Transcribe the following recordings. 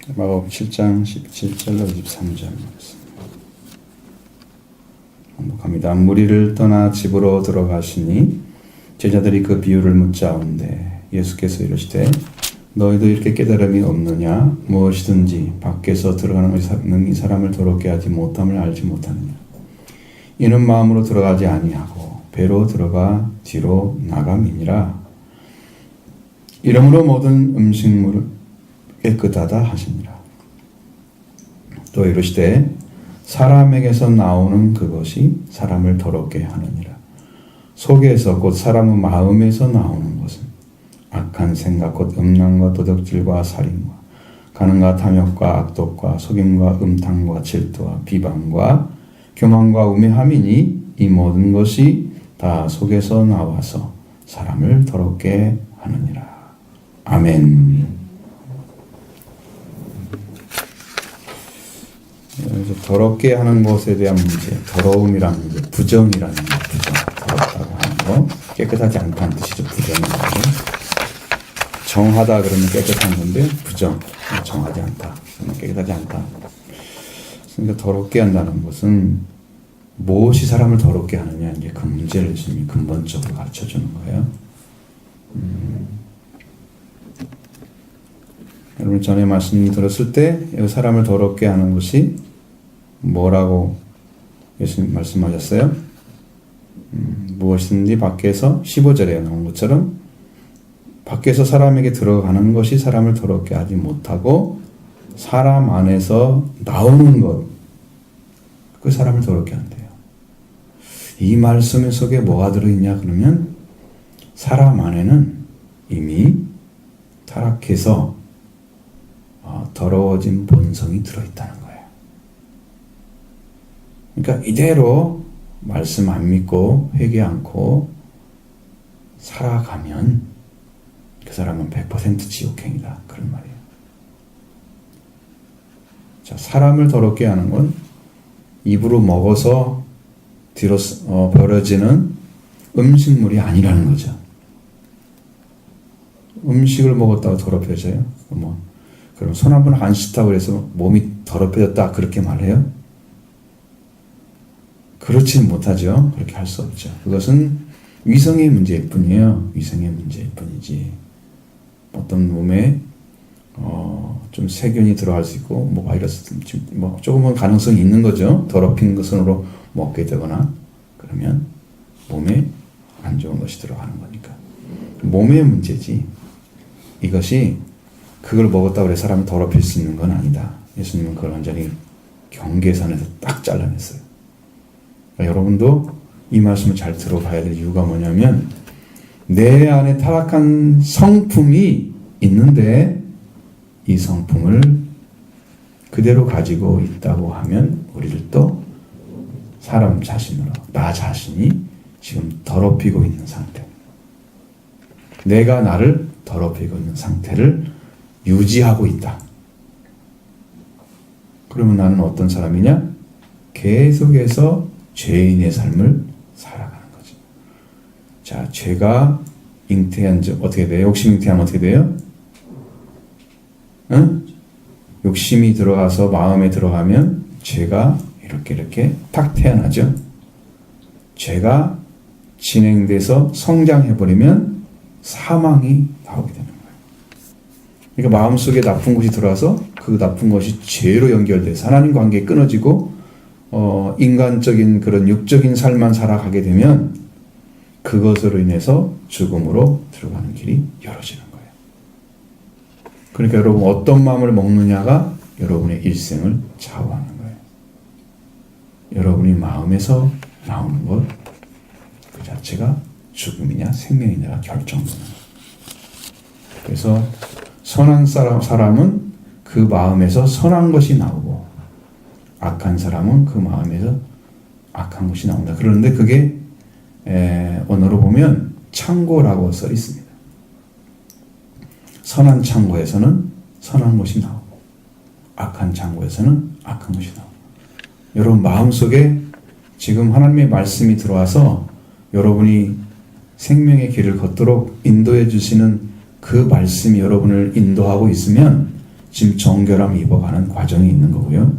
마가복음 7장 17절로 23절 반복합니다. 무리를 떠나 집으로 들어가시니 제자들이 그 비유를 묻자온대 예수께서 이르시되 너희도 이렇게 깨달음이 없느냐? 무엇이든지 밖에서 들어가는 것이 능히 사람을 더럽게 하지 못함을 알지 못하느냐? 이는 마음으로 들어가지 아니하고 배로 들어가 뒤로 나감이니라. 이러므로 모든 음식물을 깨끗하다 하시니라. 또 이르시되 사람에게서 나오는 그것이 사람을 더럽게 하느니라. 속에서 곧 사람의 마음에서 나오는 것은 악한 생각 곧 음란과 도둑질과 살인과 간음과 탐욕과 악독과 속임과 음탕과 질투와 비방과 교만과 우매함이니 이 모든 것이 다 속에서 나와서 사람을 더럽게 하느니라. 아멘. 더럽게 하는 것에 대한 문제, 더러움이라는 문제, 부정이라는 문제, 부정, 더럽다고 하는 거, 깨끗하지 않다는 뜻이죠. 부정이라는 거. 정하다 그러면 깨끗한 건데 부정, 정하지 않다, 깨끗하지 않다. 그러니까 더럽게 한다는 것은 무엇이 사람을 더럽게 하느냐, 이제 그 문제를 예수님이 근본적으로 가르쳐 주는 거예요. 여러분 전에 말씀 들었을 때 사람을 더럽게 하는 것이 뭐라고 예수님 말씀하셨어요? 무엇이든지 밖에서 15절에 나온 것처럼 밖에서 사람에게 들어가는 것이 사람을 더럽게 하지 못하고 사람 안에서 나오는 것, 그 사람을 더럽게 한대요. 이 말씀 속에 뭐가 들어있냐 그러면 사람 안에는 이미 타락해서 더러워진 본성이 들어있다는 거예요. 그러니까 이대로 말씀 안 믿고 회개 않고 살아가면 그 사람은 100% 지옥행이다. 그런 말이에요. 자, 사람을 더럽게 하는 건 입으로 먹어서 뒤로 버려지는 음식물이 아니라는 거죠. 음식을 먹었다고 더럽혀져요? 그럼 손 한 번 안 씻다고 해서 몸이 더럽혀졌다 그렇게 말해요? 그렇지는 못하죠. 그렇게 할 수 없죠. 그것은 위생의 문제일 뿐이에요. 위생의 문제일 뿐이지. 어떤 몸에 좀 세균이 들어갈 수 있고 바이러스 조금은 가능성이 있는 거죠. 더럽힌 것으로 먹게 되거나 그러면 몸에 안 좋은 것이 들어가는 거니까. 몸의 문제지. 이것이 그걸 먹었다고 해서 사람을 더럽힐 수 있는 건 아니다. 예수님은 그걸 완전히 경계선에서 딱 잘라냈어요. 그러니까 여러분도 이 말씀을 잘 들어봐야 될 이유가 뭐냐면 내 안에 타락한 성품이 있는데 이 성품을 그대로 가지고 있다고 하면 우리를 또 사람 자신으로 나 자신이 지금 더럽히고 있는 상태, 내가 나를 더럽히고 있는 상태를 유지하고 있다. 그러면 나는 어떤 사람이냐? 계속해서 죄인의 삶을 살아가는 거죠. 자, 죄가 잉태한 즉 어떻게 돼요? 욕심 잉태하면 어떻게 돼요? 응? 욕심이 들어가서 마음에 들어가면 죄가 이렇게 탁 태어나죠. 죄가 진행돼서 성장해버리면 사망이 나오게 되는 거예요. 그러니까 마음속에 나쁜 것이 들어와서 그 나쁜 것이 죄로 연결돼서 하나님 관계에 끊어지고 인간적인 그런 육적인 삶만 살아가게 되면 그것으로 인해서 죽음으로 들어가는 길이 열어지는 거예요. 그러니까 여러분 어떤 마음을 먹느냐가 여러분의 일생을 좌우하는 거예요. 여러분이 마음에서 나오는 것 그 자체가 죽음이냐 생명이냐가 결정되는 거예요. 그래서 선한 사람은 그 마음에서 선한 것이 나오고 악한 사람은 그 마음에서 악한 것이 나온다. 그런데 그게 언어로 보면 창고라고 써 있습니다. 선한 창고에서는 선한 것이 나오고 악한 창고에서는 악한 것이 나오고 여러분 마음속에 지금 하나님의 말씀이 들어와서 여러분이 생명의 길을 걷도록 인도해 주시는 그 말씀이 여러분을 인도하고 있으면 지금 정결함 입어가는 과정이 있는 거고요.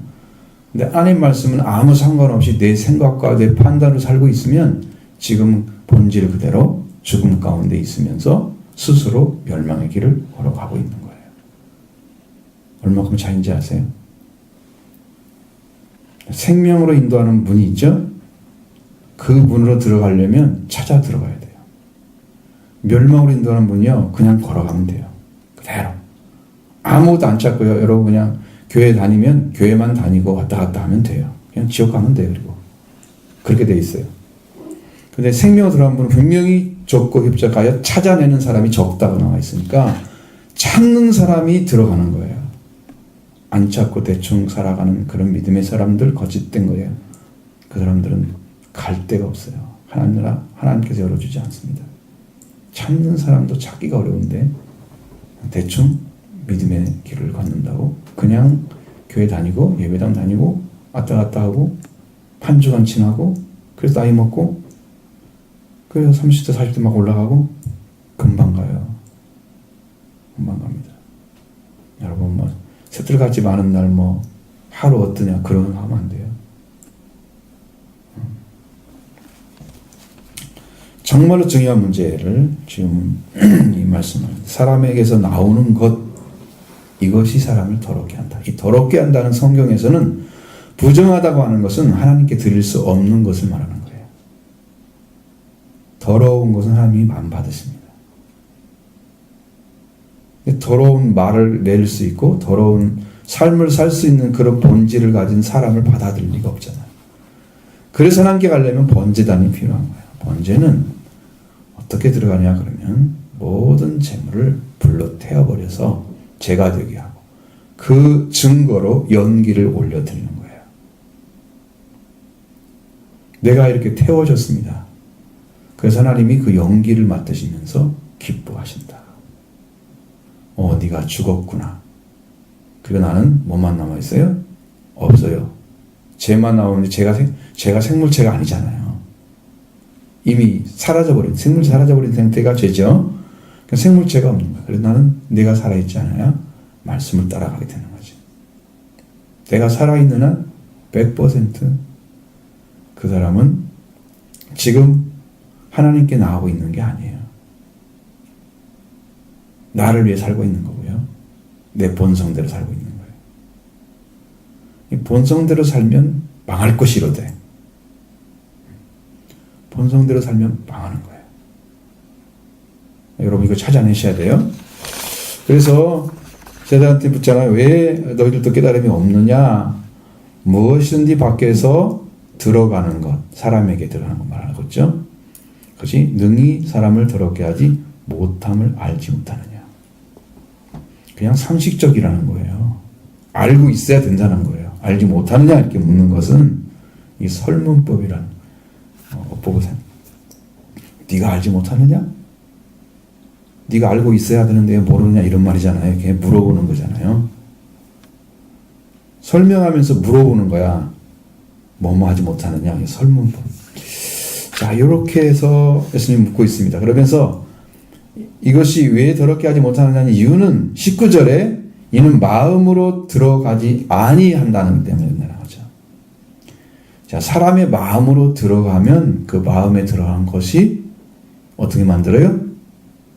근데 하나님 말씀은 아무 상관없이 내 생각과 내 판단으로 살고 있으면 지금 본질 그대로 죽음 가운데 있으면서 스스로 멸망의 길을 걸어가고 있는 거예요. 얼마큼 차이인지 아세요? 생명으로 인도하는 문이 있죠? 그 문으로 들어가려면 찾아 들어가야 돼요. 멸망으로 인도하는 문이요, 그냥 걸어가면 돼요. 그대로. 아무것도 안 찾고요. 여러분 그냥 교회 다니면 교회만 다니고 왔다 갔다 하면 돼요. 그냥 지옥 가면 돼요. 그리고 그렇게 돼 있어요. 근데 생명으로 들어간 분은 분명히 좁고 협착하여 찾아내는 사람이 적다고 나와 있으니까 찾는 사람이 들어가는 거예요. 안 찾고 대충 살아가는 그런 믿음의 사람들 거짓된 거예요. 그 사람들은 갈 데가 없어요. 하나님께서 열어주지 않습니다. 찾는 사람도 찾기가 어려운데 대충 믿음의 길을 걷는다고 그냥 교회 다니고 예배당 다니고 왔다 갔다 하고 한 주간 지나고 그래서 나이 먹고 그래서 30대 40대 막 올라가고 금방 가요. 금방 갑니다. 여러분 뭐 새들같이 많은 날 뭐 하루 어떠냐 그런 거 하면 안 돼요. 정말로 중요한 문제를 지금 이 말씀을 사람에게서 나오는 것 이것이 사람을 더럽게 한다. 이 더럽게 한다는 성경에서는 부정하다고 하는 것은 하나님께 드릴 수 없는 것을 말하는 거예요. 더러운 것은 하나님이 안 받으십니다. 더러운 말을 낼 수 있고 더러운 삶을 살 수 있는 그런 본질을 가진 사람을 받아들일 리가 없잖아요. 그래서 하나님께 가려면 번제단이 필요한 거예요. 번제는 어떻게 들어가냐 그러면 모든 재물을 불로 태워버려서 죄가 되게 하고 그 증거로 연기를 올려드리는 거예요. 내가 이렇게 태워졌습니다. 그래서 하나님이 그 연기를 맡으시면서 기뻐하신다. 네가 죽었구나. 그리고 나는 뭐만 남아있어요? 없어요. 죄만 나오는데 죄가 생물체가 아니잖아요. 이미 생물체 사라져버린 상태가 죄죠. 그러니까 생물체가 없는 거예요. 그래서 나는 내가 살아있지 않아야 말씀을 따라가게 되는 거지. 내가 살아있는 한 100% 그 사람은 지금 하나님께 나가고 있는 게 아니에요. 나를 위해 살고 있는 거고요. 내 본성대로 살고 있는 거예요. 이 본성대로 살면 망할 것이로되 본성대로 살면 망하는 거예요. 여러분 이거 찾아내셔야 돼요. 그래서 제자한테 묻잖아요. 왜 너희들도 깨달음이 없느냐? 무엇이든지 밖에서 들어가는 것, 사람에게 들어가는 것 말하는 거죠. 그것이 능히 사람을 더럽게 하지 못함을 알지 못하느냐. 그냥 상식적이라는 거예요. 알고 있어야 된다는 거예요. 알지 못하느냐 이렇게 묻는 것은 이 설문법이라는 보고서. 네가 알지 못하느냐? 네가 알고 있어야 되는데 모르느냐 이런 말이잖아요. 이렇게 물어보는 거잖아요. 설명하면서 물어보는 거야. 뭐뭐 하지 못하느냐. 설문법. 자, 이렇게 해서 예수님 묻고 있습니다. 그러면서 이것이 왜 더럽게 하지 못하느냐는 이유는 19절에 이는 마음으로 들어가지 아니한다는 때문에 된다는 거죠. 자, 사람의 마음으로 들어가면 그 마음에 들어간 것이 어떻게 만들어요?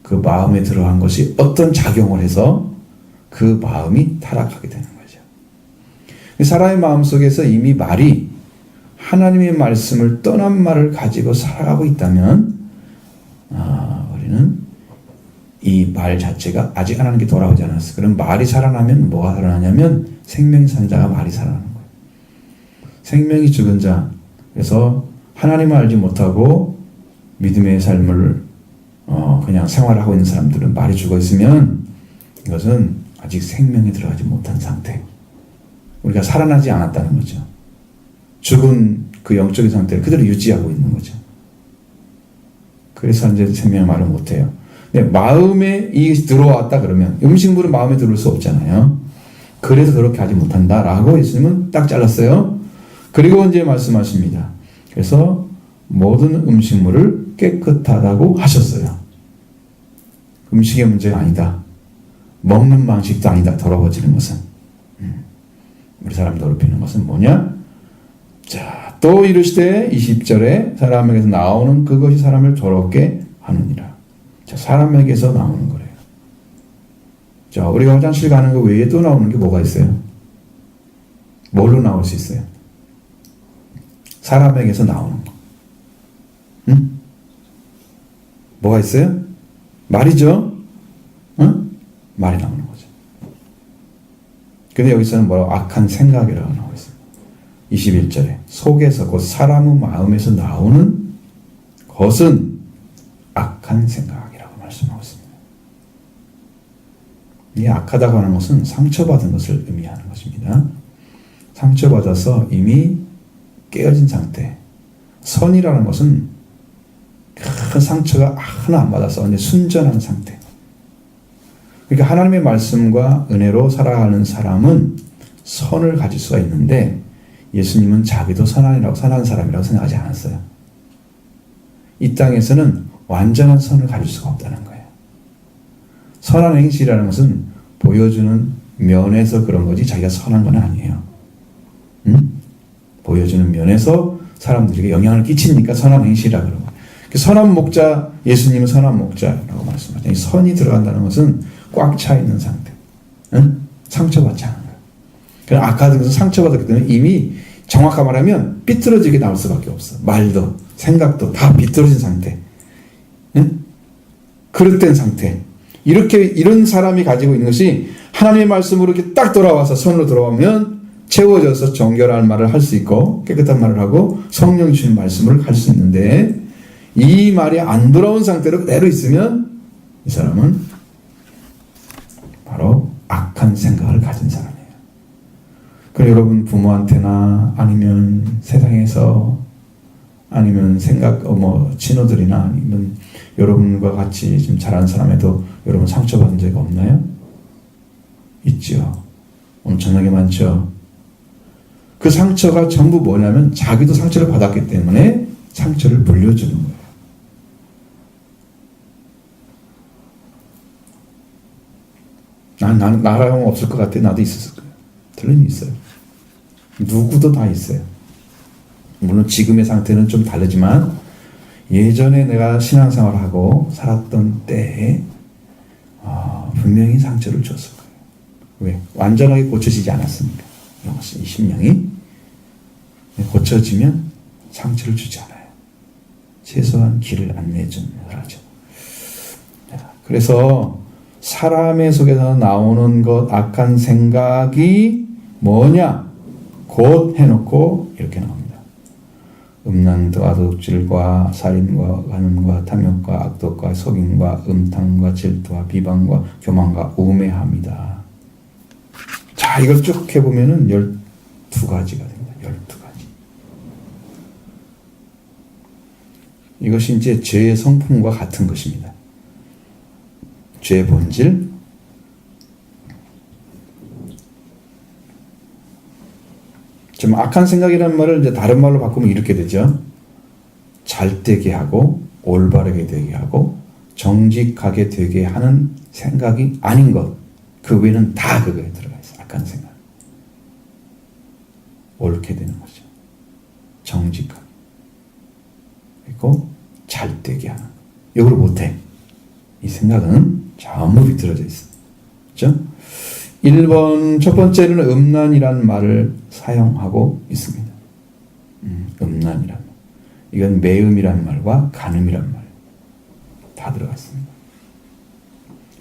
그 마음에 들어간 것이 어떤 작용을 해서 그 마음이 타락하게 되는 거죠. 사람의 마음 속에서 이미 말이 하나님의 말씀을 떠난 말을 가지고 살아가고 있다면 우리는 이 말 자체가 아직 하나님께 돌아오지 않았어. 그럼 말이 살아나면 뭐가 살아나냐면 생명이 산 자가 말이 살아나는 거예요. 생명이 죽은 자. 그래서 하나님을 알지 못하고 믿음의 삶을 그냥 생활하고 있는 사람들은 말이 죽어 있으면 이것은 아직 생명에 들어가지 못한 상태. 우리가 살아나지 않았다는 거죠. 죽은 그 영적인 상태를 그대로 유지하고 있는 거죠. 그래서 이제 생명의 말을 못해요. 마음에 이것이 들어왔다 그러면 음식물은 마음에 들어올 수 없잖아요. 그래서 그렇게 하지 못한다라고 있으면 딱 잘랐어요. 그리고 이제 말씀하십니다. 그래서 모든 음식물을 깨끗하다고 하셨어요. 음식의 문제가 아니다. 먹는 방식도 아니다. 더러워지는 것은. 우리 사람 더럽히는 것은 뭐냐? 자, 또 이르시되 20절에 사람에게서 나오는 그것이 사람을 더럽게 하느니라. 자, 사람에게서 나오는 거래요. 자, 우리가 화장실 가는 거 외에 또 나오는 게 뭐가 있어요? 뭘로 나올 수 있어요? 사람에게서 나오는 거. 응? 뭐가 있어요? 말이죠? 응? 말이 나오는 거죠. 근데 여기서는 뭐라고? 악한 생각이라고 나오고 있습니다. 21절에 속에서 곧 사람의 마음에서 나오는 것은 악한 생각이라고 말씀하고 있습니다. 이 악하다고 하는 것은 상처받은 것을 의미하는 것입니다. 상처받아서 이미 깨어진 상태. 선이라는 것은 큰 상처가 하나 안 받아서 이제 순전한 상태. 그러니까 하나님의 말씀과 은혜로 살아가는 사람은 선을 가질 수가 있는데 예수님은 자기도 선한 사람이라고 생각하지 않았어요. 이 땅에서는 완전한 선을 가질 수가 없다는 거예요. 선한 행실이라는 것은 보여주는 면에서 그런 거지 자기가 선한 건 아니에요. 응? 보여주는 면에서 사람들에게 영향을 끼치니까 선한 행실이라고 그러고 선한 목자, 예수님은 선한 목자라고 말씀하죠. 이 선이 들어간다는 것은 꽉 차 있는 상태. 응? 상처받지 않은 거예요. 그럼 악하던 것은 상처받았기 때문에 이미 정확하게 말하면 삐뚤어지게 나올 수밖에 없어. 말도, 생각도 다 비뚤어진 상태. 응? 그릇된 상태. 이런 사람이 가지고 있는 것이 하나님의 말씀으로 이렇게 딱 돌아와서 선으로 돌아오면 채워져서 정결한 말을 할 수 있고 깨끗한 말을 하고 성령이 주신 말씀을 할 수 있는데 이 말이 안 돌아온 상태로 그대로 있으면 이 사람은 바로 악한 생각을 가진 사람이에요. 그리고 여러분 부모한테나 아니면 세상에서 아니면 친구들이나 아니면 여러분과 같이 좀 잘하는 사람에도 여러분 상처받은 적 없나요? 있죠. 엄청나게 많죠. 그 상처가 전부 뭐냐면 자기도 상처를 받았기 때문에 상처를 물려주는 거예요. 나라면 없을 것 같아. 나도 있었을 거예요. 틀림이 있어요. 누구도 다 있어요. 물론 지금의 상태는 좀 다르지만 예전에 내가 신앙생활을 하고 살았던 때에 분명히 상처를 줬을 거예요. 왜? 완전하게 고쳐지지 않았습니까? 이 심령이 고쳐지면 상처를 주지 않아요. 최소한 길을 안내해주는 하죠. 그래서 사람의 속에서 나오는 것 악한 생각이 뭐냐? 곧 해놓고 이렇게 나옵니다. 음란과 도둑질과 살인과 간음과 탐욕과 악독과 속임과 음탕과 질투와 비방과 교만과 우매함이다. 자, 이걸 쭉 해보면은 12가지가 됩니다. 12가지. 이것이 이제 죄의 성품과 같은 것입니다. 죄의 본질, 좀 악한 생각이라는 말을 이제 다른 말로 바꾸면 이렇게 되죠. 잘되게 하고 올바르게 되게 하고 정직하게 되게 하는 생각이 아닌 것. 그 외에는 다 그거에 들어가 있어요. 악한 생각. 옳게 되는 거죠. 정직하게. 그리고 잘되게 하는 것. 이걸 못해. 이 생각은 전부 비틀어져 있어요. 그렇죠? 1번 첫 번째는 음란이라는 말을 사용하고 있습니다. 음란이라는 말. 이건 매음이라는 말과 간음이라는 말 다 들어가 있습니다.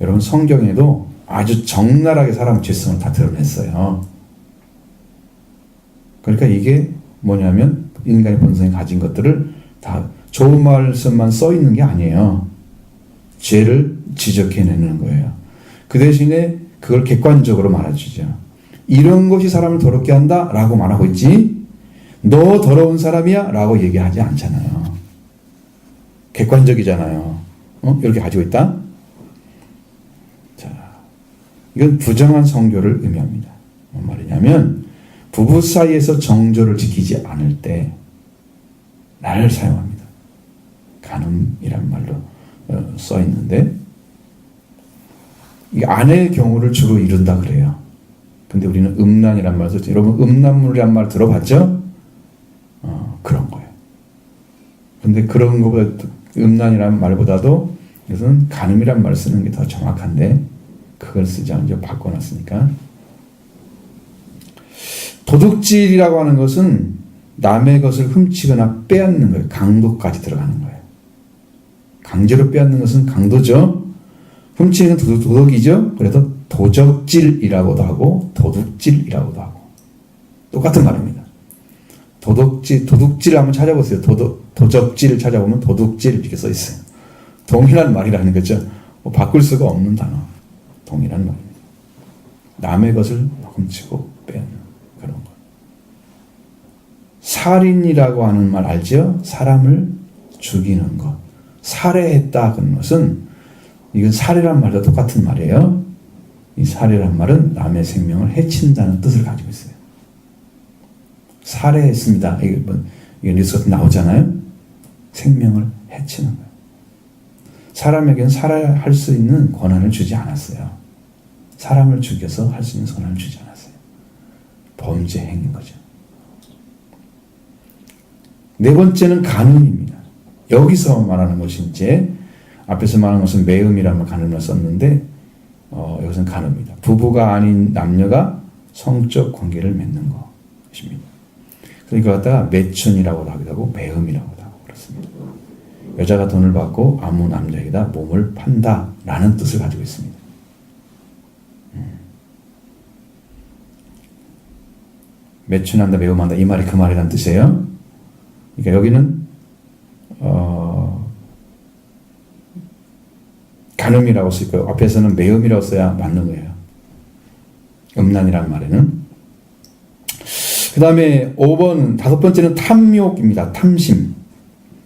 여러분 성경에도 아주 적나라하게 사람 죄성을 다 드러냈어요. 그러니까 이게 뭐냐면 인간의 본성이 가진 것들을 다 좋은 말씀만 써 있는 게 아니에요. 죄를 지적해내는 거예요. 그 대신에 그걸 객관적으로 말해주죠. 이런 것이 사람을 더럽게 한다 라고 말하고 있지 너 더러운 사람이야 라고 얘기하지 않잖아요. 객관적이잖아요. 이렇게 가지고 있다. 자, 이건 부정한 성교를 의미합니다. 뭔 말이냐면 부부 사이에서 정조를 지키지 않을 때 나를 사용합니다. 간음이란 말로 써 있는데 이 아내의 경우를 주로 이룬다 그래요. 근데 우리는 음란이란 말을 쓰죠. 여러분 음란물이란 말 들어봤죠? 그런 거예요. 근데 그런 거보다 음란이란 말보다도 이것은 간음이란 말을 쓰는 게 더 정확한데 그걸 쓰지 않고 이제 바꿔놨으니까. 도둑질이라고 하는 것은 남의 것을 훔치거나 빼앗는 거예요. 강도까지 들어가는 거예요. 강제로 빼앗는 것은 강도죠. 훔치는 도둑이죠. 그래서 도적질이라고도 하고 도둑질이라고도 하고 똑같은 말입니다. 도둑질 한번 찾아보세요. 도적질 찾아보면 도둑질 이렇게 써 있어요. 동일한 말이라는 거죠. 뭐 바꿀 수가 없는 단어. 동일한 말입니다. 남의 것을 훔치고 빼앗는 그런 거. 살인이라고 하는 말 알죠? 사람을 죽이는 것. 살해했다 그런 것은 이건 살해란 말도 똑같은 말이에요. 이 살해란 말은 남의 생명을 해친다는 뜻을 가지고 있어요. 살해했습니다. 이게 뉴스 같은 나오잖아요. 생명을 해치는 거예요. 사람에게는 살해할 수 있는 권한을 주지 않았어요. 사람을 죽여서 할 수 있는 권한을 주지 않았어요. 범죄 행위인 거죠. 네 번째는 간음입니다. 여기서 말하는 것이 이제 앞에서 말하는 것은 매음이라는 간음을 썼는데 여기서는 간음입니다. 부부가 아닌 남녀가 성적 관계를 맺는 것입니다. 그래서 이거 갖다가 매춘이라고도 하기도 하고 매음이라고도 하고 그렇습니다. 여자가 돈을 받고 아무 남자에게다 몸을 판다라는 뜻을 가지고 있습니다. 매춘한다, 매음한다 이 말이 그 말이라는 뜻이에요. 그러니까 여기는 간음이라고 쓰고 앞에서는 매음이라고 써야 맞는 거예요. 음란이라는 말에는. 그 다음에 5번, 다섯 번째는 탐욕입니다. 탐심.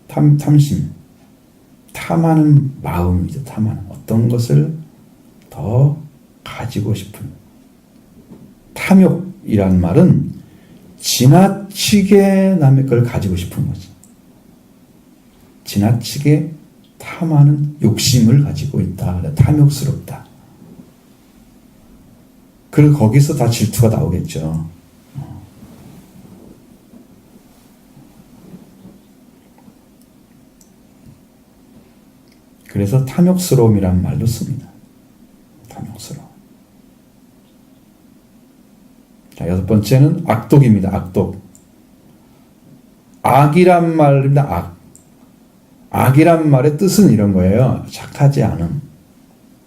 탐심. 탐하는 마음이죠. 탐하는. 어떤 것을 더 가지고 싶은. 탐욕이란 말은 지나치게 남의 걸 가지고 싶은 거지. 지나치게 탐하는 욕심을 가지고 있다. 탐욕스럽다. 그리고 거기서 다 질투가 나오겠죠. 그래서 탐욕스러움이라는 말도 씁니다. 탐욕스러움. 자, 여섯 번째는 악독입니다. 악독. 악이란 말입니다. 악. 악이란 말의 뜻은 이런 거예요. 착하지 않음,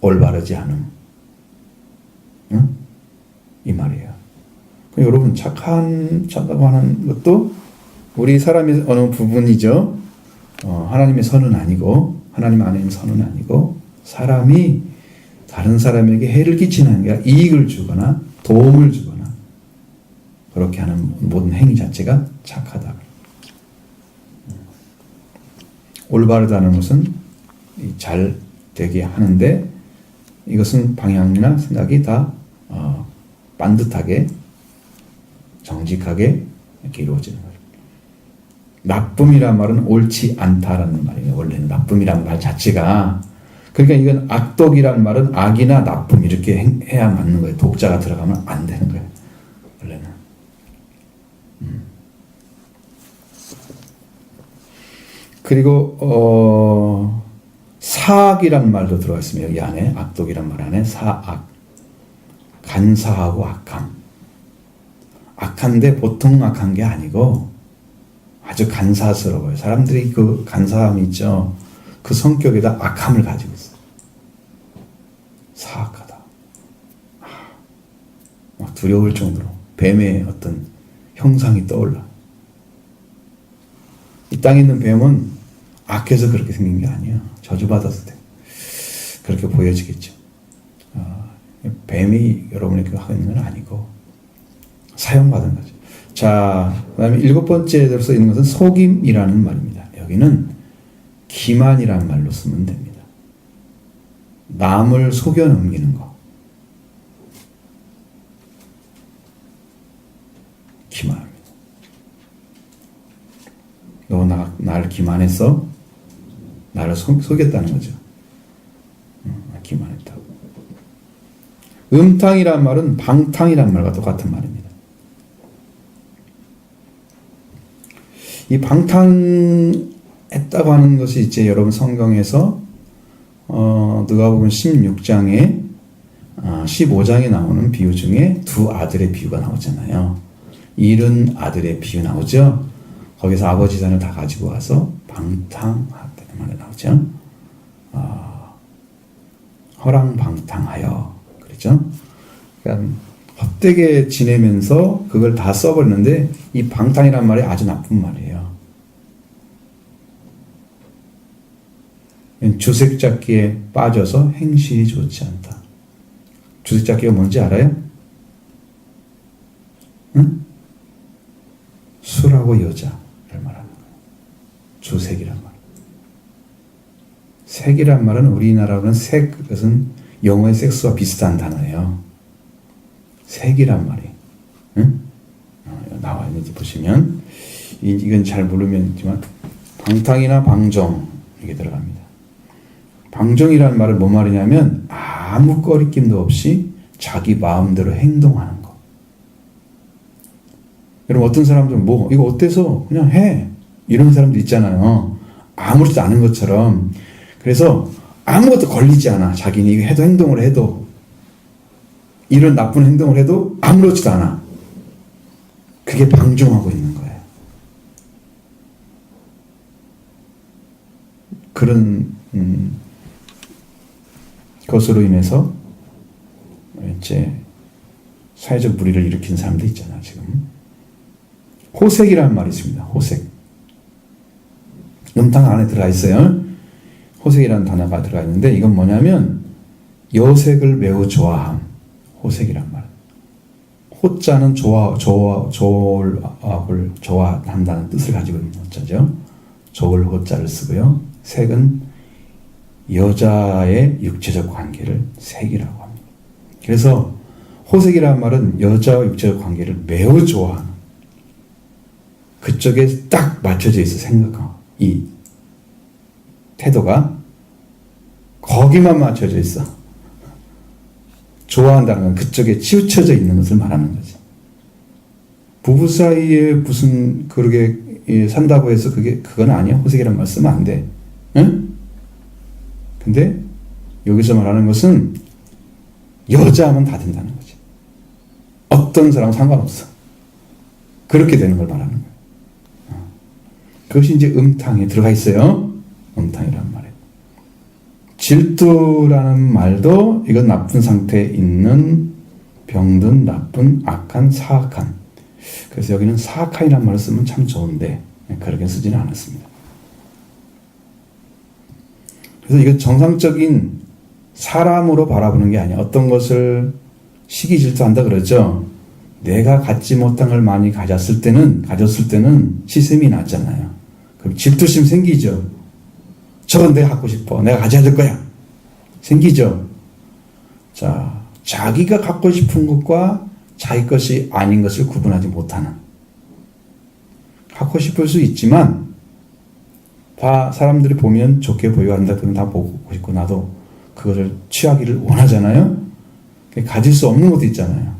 올바르지 않음. 응? 이 말이에요. 여러분 착하다고 하는 것도 우리 사람의 어느 부분이죠. 하나님의 선은 아니고 하나님 안에 선은 아니고 사람이 다른 사람에게 해를 끼치는 게 아니라 이익을 주거나 도움을 주거나 그렇게 하는 모든 행위 자체가 착하다. 올바르다는 것은 잘 되게 하는데 이것은 방향이나 생각이 다 반듯하게 정직하게 이렇게 이루어지는 거죠. 나쁨이란 말은 옳지 않다라는 말이에요. 원래는 나쁨이란 말 자체가 그러니까 이건 악독이란 말은 악이나 나쁨 이렇게 해야 맞는 거예요. 독자가 들어가면 안 되는 거예요. 원래는. 그리고 사악이란 말도 들어가 있습니다. 여기 안에 악독이란 말 안에 사악, 간사하고 악함. 악한데 보통 악한 게 아니고 아주 간사스러워요. 사람들이 그 간사함이 있죠. 그 성격에다 악함을 가지고 있어요. 사악하다. 막 두려울 정도로 뱀의 어떤 형상이 떠올라. 이 땅에 있는 뱀은 악해서 그렇게 생긴 게 아니에요. 저주받았을 때 그렇게 보여지겠죠. 뱀이 여러분에게 하고 있는 건 아니고 사용받은 거죠. 자, 그 다음에 일곱 번째로 써 있는 것은 속임이라는 말입니다. 여기는 기만이라는 말로 쓰면 됩니다. 남을 속여 넘기는 거. 기만합니다. 너 나를 기만했어? 나를 속였다는 거죠. 기만했다고. 음탕이란 말은 방탕이란 말과 똑같은 말입니다. 이 방탕했다고 하는 것이 이제 여러분 성경에서 누가복음 16장에 15장에 나오는 비유 중에 두 아들의 비유가 나오잖아요. 잃은 아들의 비유 나오죠. 거기서 아버지 잔을 다 가지고 와서 방탕하다는 말이 나오죠. 허랑방탕하여 그랬죠. 그러니까 헛되게 지내면서 그걸 다 써버리는데 이 방탕이란 말이 아주 나쁜 말이에요. 주색 잡기에 빠져서 행실이 좋지 않다. 주색 잡기가 뭔지 알아요? 응? 술하고 여자를 말하는 거예요. 주색이란 말. 색이란 말은 우리나라로는 색, 그것은 영어의 섹스와 비슷한 단어예요. 색이란 말이. 응? 나와 있는지 보시면, 이건 잘 모르면지만, 방탕이나 방정, 이게 들어갑니다. 방정이란 말은 뭐 말이냐면, 아무 꺼리낌도 없이 자기 마음대로 행동하는 거. 여러분, 어떤 사람들은 이거 어때서? 그냥 해. 이런 사람도 있잖아요. 아무렇지도 않은 것처럼. 그래서 아무것도 걸리지 않아. 자기는 이거 해도 행동을 해도 이런 나쁜 행동을 해도 아무렇지도 않아. 그게 방종하고 있는 거예요. 그런 것으로 인해서 이제 사회적 물의를 일으킨 사람도 있잖아. 지금 호색이라는 말이 있습니다. 호색. 음탕 안에 들어가 있어요. 호색이라는 단어가 들어가 있는데 이건 뭐냐면 여색을 매우 좋아함. 호색이란 말. 호자는 좋아함을 좋아한다는 뜻을 가지고 있는 호자죠. 좋을 호자를 쓰고요. 색은 여자의 육체적 관계를 색이라고 합니다. 그래서 호색이라는 말은 여자와 육체적 관계를 매우 좋아하는 그쪽에 딱 맞춰져 있어 생각하고 이 태도가 거기만 맞춰져 있어. 좋아한다는 건 그쪽에 치우쳐져 있는 것을 말하는 거지. 부부 사이에 무슨 그렇게 산다고 해서 그건 아니야. 호색이란 말 쓰면 안 돼. 응? 근데 여기서 말하는 것은 여자하면 다 된다는 거지. 어떤 사람은 상관없어. 그렇게 되는 걸 말하는 거야. 그것이 이제 음탕에 들어가 있어요. 음탕이란 말에. 질투라는 말도 이건 나쁜 상태에 있는 병든 나쁜 악한 사악한. 그래서 여기는 사악한이란 말을 쓰면 참 좋은데 그렇게 쓰지는 않았습니다. 그래서 이거 정상적인 사람으로 바라보는 게 아니야. 어떤 것을 시기 질투한다 그러죠. 내가 갖지 못한 걸 많이 가졌을 때는 시샘이 났잖아요. 그럼 질투심 생기죠. 저건 내가 갖고 싶어. 내가 가져야 될 거야. 생기죠. 자, 자기가 갖고 싶은 것과 자기 것이 아닌 것을 구분하지 못하는. 갖고 싶을 수 있지만 다 사람들이 보면 좋게 보여한다. 그러면 다 보고 싶고 나도 그거를 취하기를 원하잖아요. 가질 수 없는 것도 있잖아요.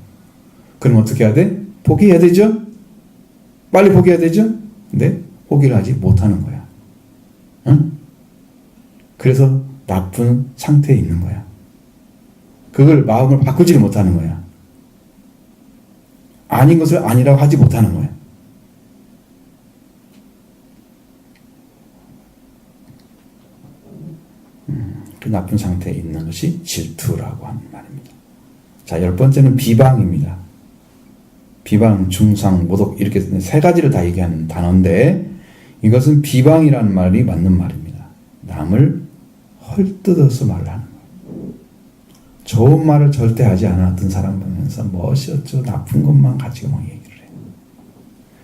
그럼 어떻게 해야 돼? 포기해야 되죠? 빨리 포기해야 되죠? 근데 포기를 하지 못하는 거야. 응? 그래서 나쁜 상태에 있는 거야. 그걸 마음을 바꾸지를 못하는 거야. 아닌 것을 아니라고 하지 못하는 거야. 그 나쁜 상태에 있는 것이 질투라고 하는 말입니다. 자, 10번째는 비방입니다. 비방, 중상, 모독 이렇게 세 가지를 다 얘기하는 단어인데 이것은 비방이라는 말이 맞는 말입니다. 남을 헐뜯어서 말을 하는 거예요. 좋은 말을 절대 하지 않았던 사람 보면서 멋이 어쩌고 나쁜 것만 가지고 막 얘기를 해요.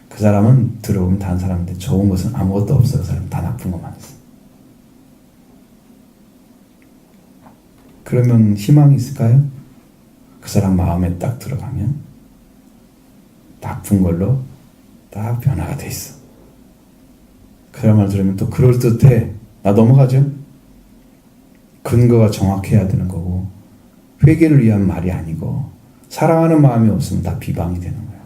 그 사람은 들어보면 다른 사람인데 좋은 것은 아무것도 없어. 그 사람은 다 나쁜 것만 했어. 그러면 희망이 있을까요? 그 사람 마음에 딱 들어가면 나쁜 걸로 딱 변화가 돼 있어. 그 사람 말 들으면 또 그럴듯해. 나 넘어가죠? 근거가 정확해야 되는 거고 회개를 위한 말이 아니고 사랑하는 마음이 없으면 다 비방이 되는 거예요.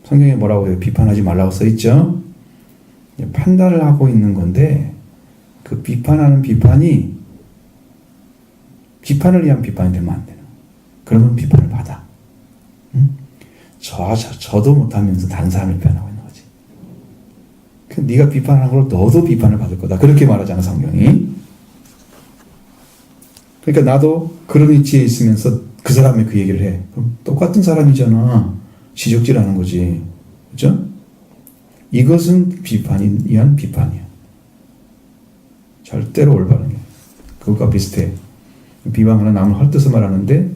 성경에 뭐라고 해요? 비판하지 말라고 써있죠? 판단을 하고 있는 건데 그 비판하는 비판이 비판을 위한 비판이 되면 안 되는 거예요. 그러면 비판을 받아. 응? 저도 못하면서 다른 사람을 비판하고 있는 거지. 네가 비판하는 걸 너도 비판을 받을 거다. 그렇게 말하잖아, 성경이. 그러니까 나도 그런 위치에 있으면서 그 사람이 그 얘기를 해. 그럼 똑같은 사람이잖아. 지적질하는 거지. 그렇죠? 이것은 비판이 위한 비판이야. 절대로 올바른 게. 그것과 비슷해. 비방하는 남을 헐뜯어 말하는데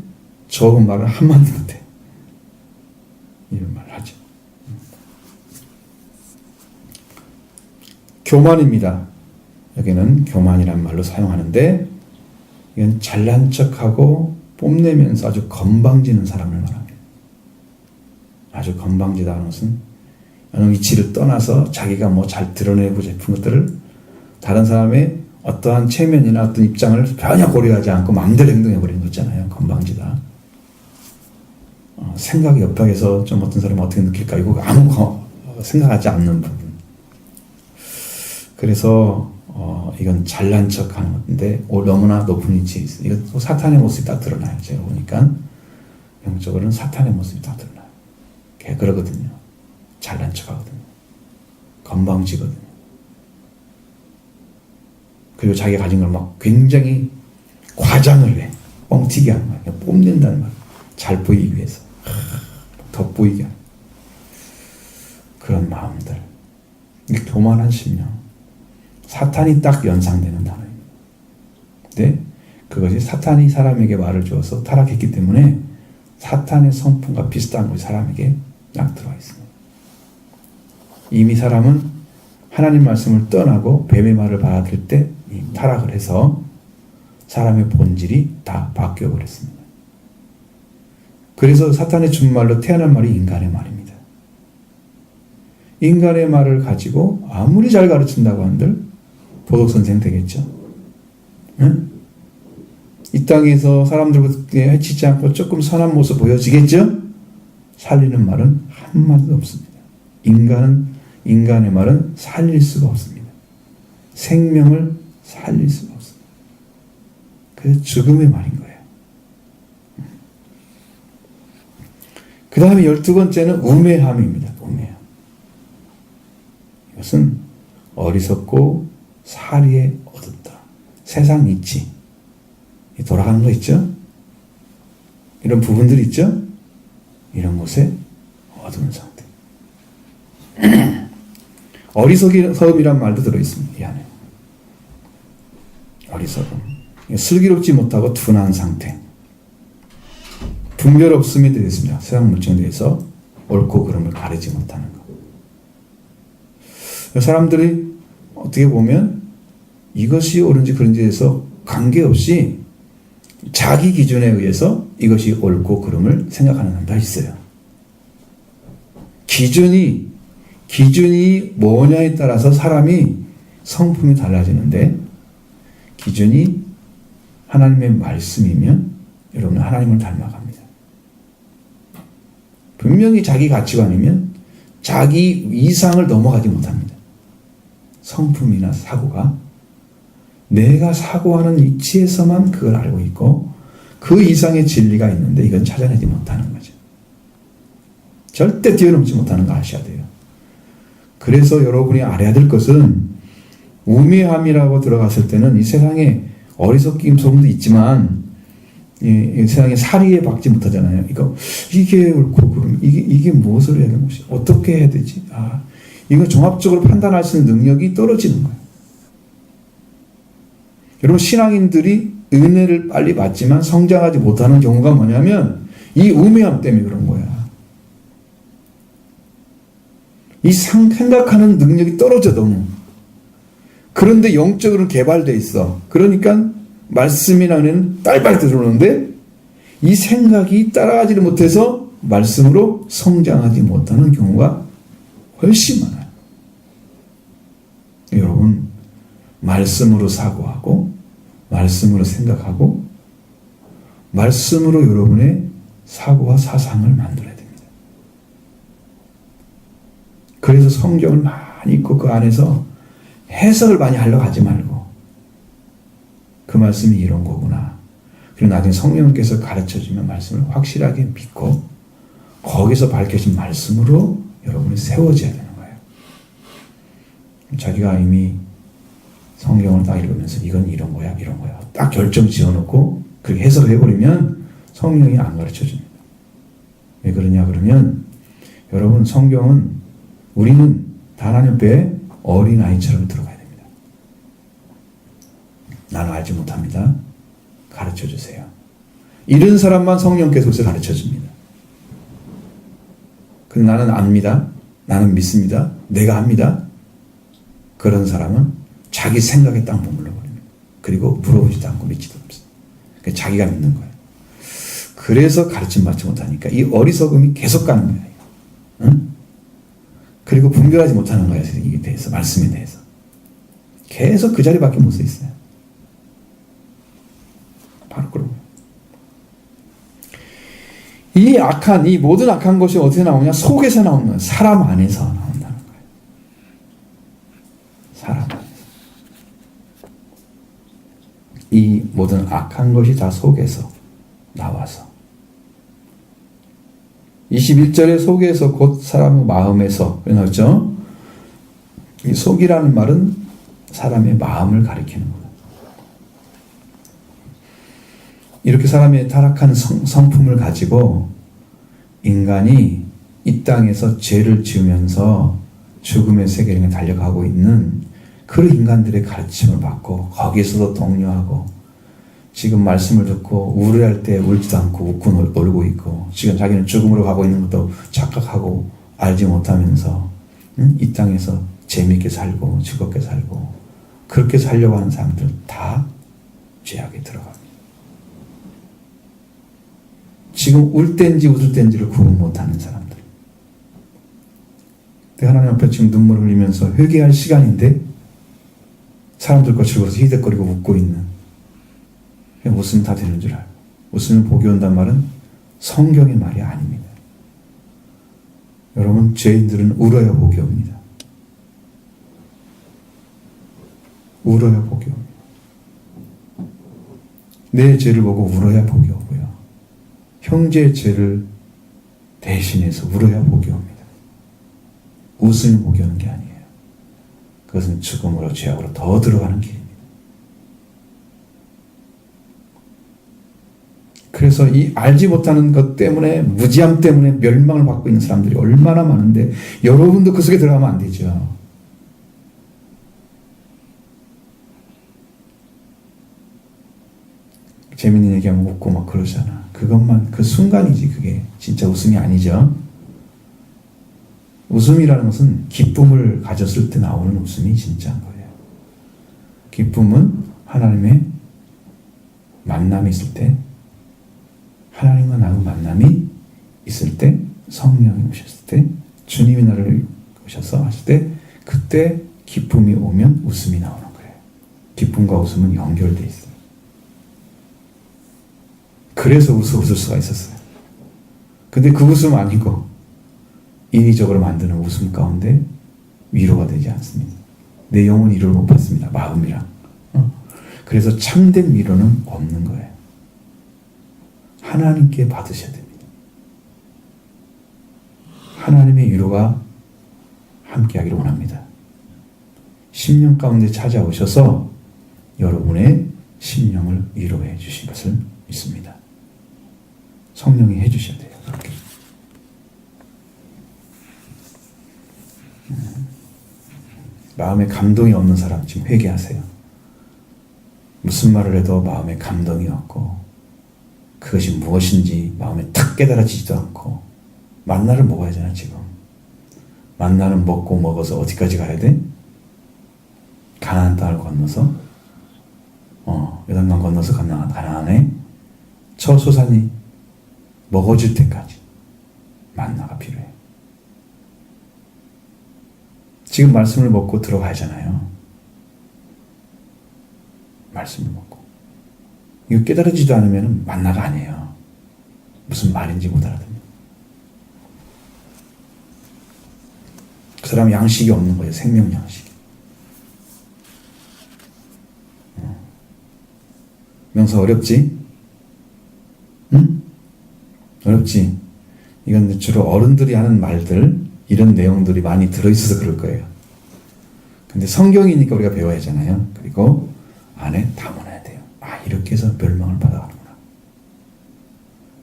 좋은 말을 한마디 못해. 이런 말을 하죠. 교만입니다. 여기는 교만이란 말로 사용하는데 이건 잘난 척하고 뽐내면서 아주 건방지는 사람을 말합니다. 아주 건방지다는 것은 어느 위치를 떠나서 자기가 뭐 잘 드러내고 싶은 것들을 다른 사람의 어떠한 체면이나 어떤 입장을 전혀 고려하지 않고 마음대로 행동해버리는 거 있잖아요. 건방지다. 생각이 엇박해서 좀 어떤 사람이 어떻게 느낄까 이거 아무 생각하지 않는 부분. 그래서 이건 잘난 척하는 건데 너무나 높은 위치에 있어요. 이건 또 사탄의 모습이 딱 드러나요. 제가 보니까 영적으로는 사탄의 모습이 딱 드러나요. 걔 그러거든요. 잘난 척하거든요. 건방지거든요. 그리고 자기가 가진 걸 막 굉장히 과장을 해. 뻥튀기 하는 거야. 그냥 뽐낸다는 말. 잘 보이기 위해서. 덧보이게 하는 그런 마음들. 이게 교만한 심령. 사탄이 딱 연상되는 단어입니다. 근데 그것이 사탄이 사람에게 말을 주어서 타락했기 때문에 사탄의 성품과 비슷한 것이 사람에게 딱 들어와 있습니다. 이미 사람은 하나님 말씀을 떠나고 뱀의 말을 받을 때 타락을 해서 사람의 본질이 다 바뀌어 버렸습니다. 그래서 사탄의 준말로 태어난 말이 인간의 말입니다. 인간의 말을 가지고 아무리 잘 가르친다고 한들 도덕선생 되겠죠. 응? 이 땅에서 사람들에게 해치지 않고 조금 선한 모습 보여지겠죠? 살리는 말은 한마디도 없습니다. 인간의 말은 살릴 수가 없습니다. 생명을 살릴 수가 없습니다. 그래서 죽음의 말인 거예요. 그 다음에 12번째는 우매함입니다. 우매함. 이것은 어리석고 사리에 얻었다. 세상 이치. 돌아가는 거 있죠? 이런 부분들 있죠? 이런 곳에 어두운 상태. 어리석음이란 말도 들어있습니다. 이 안에. 어리석음. 슬기롭지 못하고 둔한 상태. 분별 없음이 되겠습니다. 세상 물정에 대해서 옳고 그름을 가리지 못하는 것. 사람들이 어떻게 보면 이것이 옳은지 그른지에 대해서 관계없이 자기 기준에 의해서 이것이 옳고 그름을 생각하는 사람도 있어요. 기준이 뭐냐에 따라서 사람이 성품이 달라지는데 기준이 하나님의 말씀이면 여러분은 하나님을 닮아갑니다. 분명히 자기 가치관이면 자기 이상을 넘어가지 못합니다. 성품이나 사고가 내가 사고하는 위치에서만 그걸 알고 있고 그 이상의 진리가 있는데 이건 찾아내지 못하는 거죠. 절대 뛰어넘지 못하는 거 아셔야 돼요. 그래서 여러분이 알아야 될 것은 우매함이라고 들어갔을 때는 이 세상에 어리석김 소음도 있지만 이 세상에 사리에 박지 못하잖아요. 이게 옳고 그럼 이게 무엇을 해야 되는 것이 어떻게 해야 되지? 이거 종합적으로 판단할 수 있는 능력이 떨어지는 거예요. 여러분 신앙인들이 은혜를 빨리 받지만 성장하지 못하는 경우가 뭐냐면 이 우매함 때문에 그런 거야. 이 생각하는 능력이 떨어져 너무. 그런데 영적으로는 개발되어 있어. 그러니까 말씀이나 은혜는 빨리빨리 들어오는데 이 생각이 따라가지를 못해서 말씀으로 성장하지 못하는 경우가 훨씬 많아요. 여러분 말씀으로 사고하고 말씀으로 생각하고 말씀으로 여러분의 사고와 사상을 만들어야 됩니다. 그래서 성경을 많이 읽고 그 안에서 해석을 많이 하려고 하지 말고 그 말씀이 이런 거구나. 그리고 나중에 성령께서 가르쳐주면 말씀을 확실하게 믿고 거기서 밝혀진 말씀으로 여러분이 세워져야 되는 거예요. 자기가 이미 성경을 딱 읽으면서 이건 이런 거야, 이런 거야. 딱 결정 지어놓고 그렇게 해석을 해버리면 성령이 안 가르쳐줍니다. 왜 그러냐 그러면 여러분 성경은 우리는 하나님 앞에 어린아이처럼 들어가야 됩니다. 나는 알지 못합니다. 가르쳐주세요. 이런 사람만 성령께서 가르쳐줍니다. 근데 나는 압니다. 나는 믿습니다. 내가 합니다. 그런 사람은 자기 생각에 딱 머물러 버립니다. 그리고 물어보지도 않고 믿지도 않습니다. 자기가 믿는 거예요. 그래서 가르침 받지 못하니까 이 어리석음이 계속 가는 거예요. 응? 그리고 분별하지 못하는 거예요. 이에 대해서, 말씀에 대해서. 계속 그 자리밖에 못 서 있어요. 바로 그런 거예요. 이 모든 악한 것이 어디서 나오냐? 속에서 나오는 거예요. 사람 안에서 나온다는 거예요. 사람 안에서. 이 모든 악한 것이 다 속에서 나와서 21절에 속에서 곧 사람의 마음에서 나왔죠? 이 속이라는 말은 사람의 마음을 가리키는 거예요. 이렇게 사람의 타락한 성품을 가지고 인간이 이 땅에서 죄를 지으면서 죽음의 세계를 달려가고 있는 그 인간들의 가르침을 받고 거기에서도 독려하고 지금 말씀을 듣고 우울할 때 울지도 않고 웃고 놀고 있고 지금 자기는 죽음으로 가고 있는 것도 착각하고 알지 못하면서 이 땅에서 재미있게 살고 즐겁게 살고 그렇게 살려고 하는 사람들 다 죄악에 들어갑니다. 지금 울 땐지 웃을 땐지를 구분 못하는 사람들. 하나님 앞에 지금 눈물을 흘리면서 회개할 시간인데 사람들과 즐거워서 히끅거리고 웃고 있는 웃으면 다 되는 줄 알고 웃으면 복이 온단 말은 성경의 말이 아닙니다. 여러분 죄인들은 울어야 복이 옵니다. 울어야 복이 옵니다. 내 죄를 보고 울어야 복이 오고요. 형제의 죄를 대신해서 울어야 복이 옵니다. 웃으면 복이 오는 게 아니에요. 그것은 죽음으로 죄악으로 더 들어가는 길입니다. 그래서 이 알지 못하는 것 때문에 무지함 때문에 멸망을 받고 있는 사람들이 얼마나 많은데 여러분도 그 속에 들어가면 안 되죠. 재밌는 얘기하면 웃고 막 그러잖아. 그것만 그 순간이지 그게 진짜 웃음이 아니죠. 웃음이라는 것은 기쁨을 가졌을 때 나오는 웃음이 진짜인 거예요. 기쁨은 하나님의 만남이 있을 때 하나님과 나의 만남이 있을 때 성령이 오셨을 때 주님이 나를 오셔서 하실 때 그때 기쁨이 오면 웃음이 나오는 거예요. 기쁨과 웃음은 연결되어 있어요. 그래서 웃을 수가 있었어요. 근데 그 웃음 아니고 인위적으로 만드는 웃음 가운데 위로가 되지 않습니다. 내 영혼 위로를 못 받습니다. 마음이랑. 그래서 참된 위로는 없는 거예요. 하나님께 받으셔야 됩니다. 하나님의 위로가 함께하기를 원합니다. 심령 가운데 찾아오셔서 여러분의 심령을 위로해 주신 것을 믿습니다. 성령이 해주셔야 돼요. 그렇게. 마음에 감동이 없는 사람 지금 회개하세요. 무슨 말을 해도 마음에 감동이 없고 그것이 무엇인지 마음에 탁 깨달아지지도 않고 만나를 먹어야 되나 지금. 만나는 먹고 먹어서 어디까지 가야 돼? 가나안 땅을 건너서 요단강 건너서 가나안에 처소산이 먹어줄 때까지 만나가 필요해. 지금 말씀을 먹고 들어가잖아요. 말씀을 먹고. 이거 깨달아지도 않으면 만나가 아니에요. 무슨 말인지 못 알아듣는. 그 사람 양식이 없는 거예요. 생명 양식이. 명사 어렵지? 응? 어렵지? 이건 주로 어른들이 하는 말들, 이런 내용들이 많이 들어있어서 그럴 거예요. 근데 성경이니까 우리가 배워야 하잖아요. 그리고 안에 담아놔야 돼요. 아, 이렇게 해서 멸망을 받아가는구나.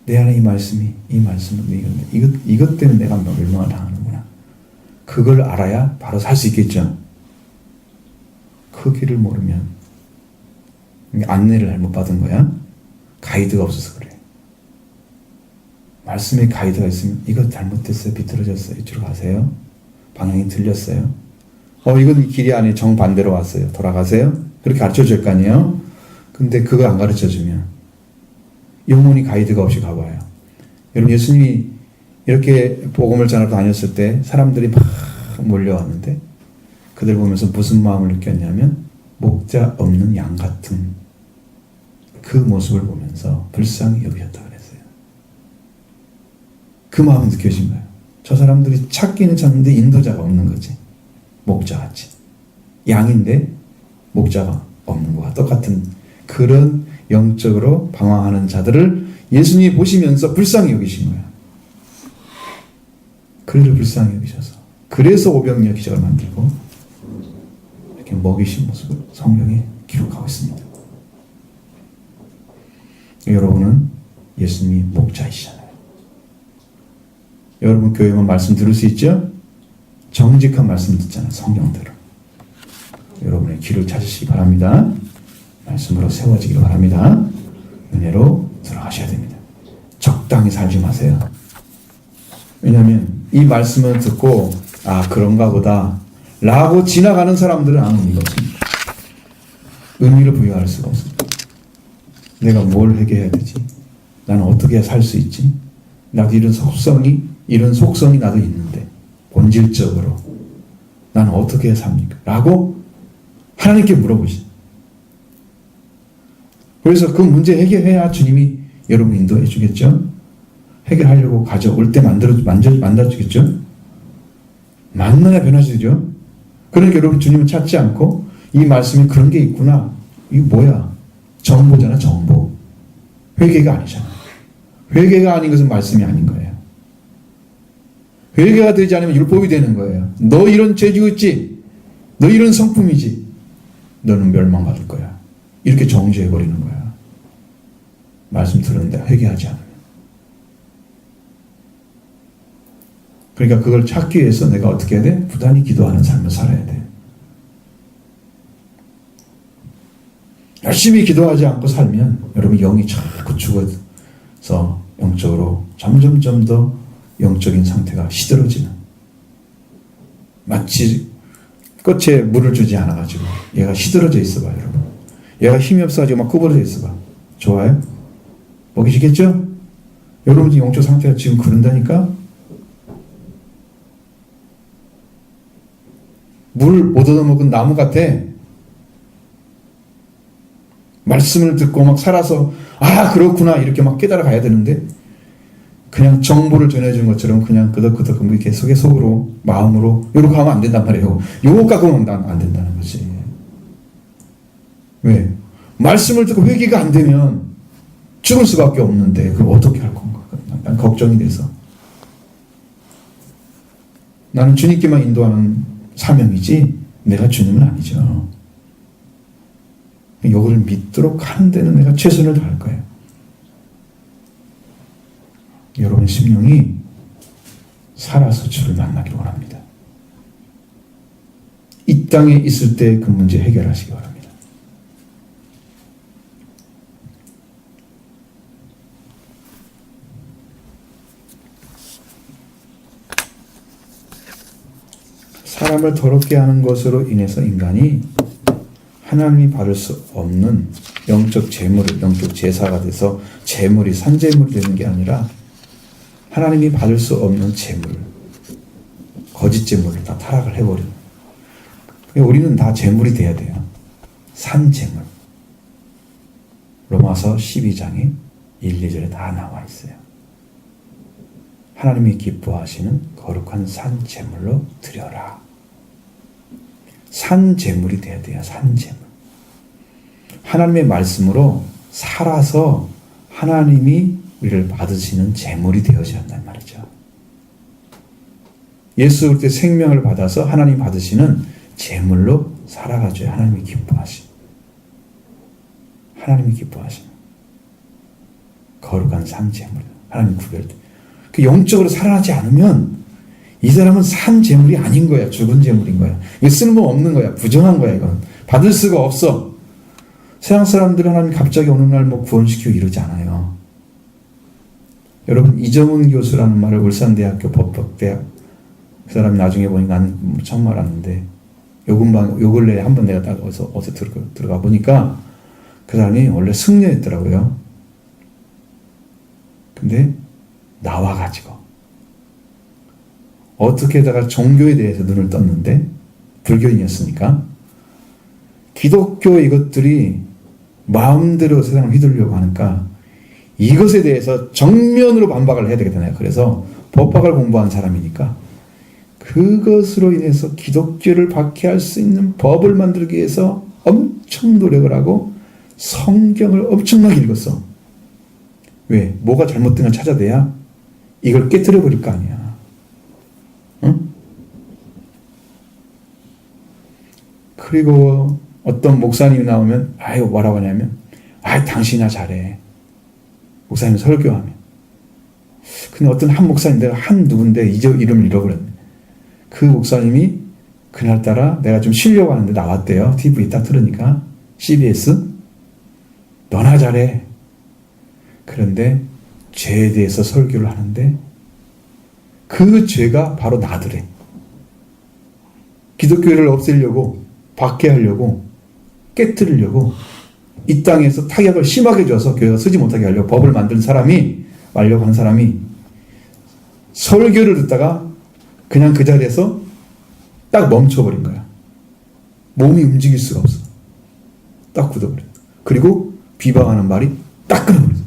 내 안에 이 말씀은 이것 때문에 내가 멸망을 당하는구나. 그걸 알아야 바로 살 수 있겠죠. 그 길을 모르면 안내를 잘못 받은 거야. 가이드가 없어서 그래. 말씀에 가이드가 있으면 이거 잘못됐어요. 비틀어졌어요. 이쪽으로 가세요. 방향이 틀렸어요. 이건 길이 아니에요. 정반대로 왔어요. 돌아가세요. 그렇게 가르쳐줄 거 아니에요. 근데 그거 안 가르쳐주면 영혼이 가이드가 없이 가봐요. 여러분, 예수님이 이렇게 복음을 전하러 다녔을 때 사람들이 막 몰려왔는데 그들 보면서 무슨 마음을 느꼈냐면 목자 없는 양 같은 그 모습을 보면서 불쌍히 여기셨다 그랬어요. 그 마음이 느껴진 거예요. 저 사람들이 찾기는 찾는데 인도자가 없는 거지. 목자같이. 양인데 목자가 없는 거와 똑같은 그런 영적으로 방황하는 자들을 예수님이 보시면서 불쌍히 여기신 거예요. 그를 불쌍히 여기셔서 그래서 오병이어 기적을 만들고 이렇게 먹이신 모습을 성경에 기록하고 있습니다. 여러분은 예수님이 목자이시잖아요. 여러분 교회만 말씀 들을 수 있죠? 정직한 말씀 듣잖아요. 성경대로. 여러분의 길을 찾으시기 바랍니다. 말씀으로 세워지기 바랍니다. 은혜로 들어가셔야 됩니다. 적당히 살지 마세요. 왜냐하면 이 말씀을 듣고 아 그런가 보다 라고 지나가는 사람들은 아무 의미가 없습니다. 의미를 부여할 수가 없습니다. 내가 뭘 해결해야 되지? 나는 어떻게 해야 살 수 있지? 나도 이런 속성이 나도 있는데 본질적으로 나는 어떻게 해야 삽니까? 라고 하나님께 물어보시죠. 그래서 그 문제 해결해야 주님이 여러분 인도해 주겠죠? 해결하려고 가져올 때 만들어주겠죠? 만나야 변화지죠? 그러니까 여러분 주님은 찾지 않고 이 말씀이 그런 게 있구나. 이거 뭐야? 정보잖아, 정보. 회개가 아니잖아. 회개가 아닌 것은 말씀이 아닌 거예요. 회개가 되지 않으면 율법이 되는 거예요. 너 이런 죄 지고 있지? 너 이런 성품이지? 너는 멸망받을 거야. 이렇게 정죄해버리는 거야. 말씀 들었는데 회개하지 않으면. 그러니까 그걸 찾기 위해서 내가 어떻게 해야 돼? 부단히 기도하는 삶을 살아야 돼. 열심히 기도하지 않고 살면 여러분 영이 자꾸 죽어서 영적으로 점점점 더 영적인 상태가 시들어지는, 마치 꽃에 물을 주지 않아가지고 얘가 시들어져 있어봐. 여러분 얘가 힘이 없어가지고 막 구부러져 있어봐. 좋아요? 먹이시겠죠? 여러분 영적 상태가 지금 그런다니까. 물 못 얻어먹은 나무 같아. 말씀을 듣고 막 살아서 아 그렇구나 이렇게 막 깨달아 가야 되는데 그냥 정보를 전해준 것처럼 그냥 끄덕끄덕 이렇게 속으로 마음으로 이렇게 하면 안 된단 말이에요. 요거 갖고는 안 된다는 거지. 왜? 말씀을 듣고 회개가 안 되면 죽을 수밖에 없는데 그걸 어떻게 할 건가? 난 걱정이 돼서. 나는 주님께만 인도하는 사명이지 내가 주님은 아니죠. 이걸 믿도록 하는 데는 내가 최선을 다할 거예요. 여러분 심령이 살아서 주를 만나기를 원합니다. 이 땅에 있을 때 그 문제 해결하시기 바랍니다. 사람을 더럽게 하는 것으로 인해서 인간이 하나님이 받을 수 없는 영적 재물을, 영적 제사가 돼서 재물이 산재물이 되는 게 아니라 하나님이 받을 수 없는 재물, 거짓 재물을 다 타락을 해버리는. 우리는 다 재물이 돼야 돼요. 산 재물. 로마서 12장에 1, 2절에 다 나와 있어요. 하나님이 기뻐하시는 거룩한 산 제물로 드려라. 산 제물이 돼야 돼요. 산 제물. 하나님의 말씀으로 살아서 하나님이 우리를 받으시는 제물이 되어져야 한단 말이죠. 예수 그리스도의 생명을 받아서 하나님 받으시는 제물로 살아가줘야 하나님이 기뻐하시는. 하나님이 기뻐하시는 거룩한 산 제물. 하나님 구별돼. 그 영적으로 살아나지 않으면 이 사람은 산 제물이 아닌 거야. 죽은 제물인 거야. 이거 쓸모없는 거야. 부정한 거야. 이건 받을 수가 없어. 세상 사람들은 하나님 갑자기 어느 날 뭐 구원시키고 이러지 않아요. 여러분 이정훈 교수라는 말을 울산대학교 법학대학 그 사람이 나중에 보니까 나는 처음 알았는데 요 근래에 한번 내가 딱 어디서 들어가 보니까 그 사람이 원래 승려였더라고요. 근데 나와가지고 어떻게다가 종교에 대해서 눈을 떴는데 불교인이었으니까 기독교 이것들이 마음대로 세상을 휘두르려고 하니까 이것에 대해서 정면으로 반박을 해야 되겠잖아요. 그래서 법학을 공부한 사람이니까 그것으로 인해서 기독교를 박해할 수 있는 법을 만들기 위해서 엄청 노력을 하고 성경을 엄청나게 읽었어. 왜? 뭐가 잘못된 걸 찾아내야 이걸 깨트려 버릴 거 아니야. 응? 그리고 어떤 목사님이 나오면 아유 뭐라고 하냐면 아유 당신이나 잘해. 목사님 설교하면. 근데 어떤 한 목사님 내가 한 누군데 이름을 잃어버렸네. 그 목사님이 그날따라 내가 좀 쉬려고 하는데 나왔대요. TV 딱 틀으니까 CBS 너나 잘해. 그런데 죄에 대해서 설교를 하는데 그 죄가 바로 나더래. 기독교를 없애려고 박해하려고 깨뜨리려고 이 땅에서 타격을 심하게 줘서 교회가 쓰지 못하게 하려고 법을 만든 사람이 말려고 한 사람이 설교를 듣다가 그냥 그 자리에서 딱 멈춰버린 거야. 몸이 움직일 수가 없어. 딱 굳어버려. 그리고 비방하는 말이 딱 끊어버렸어.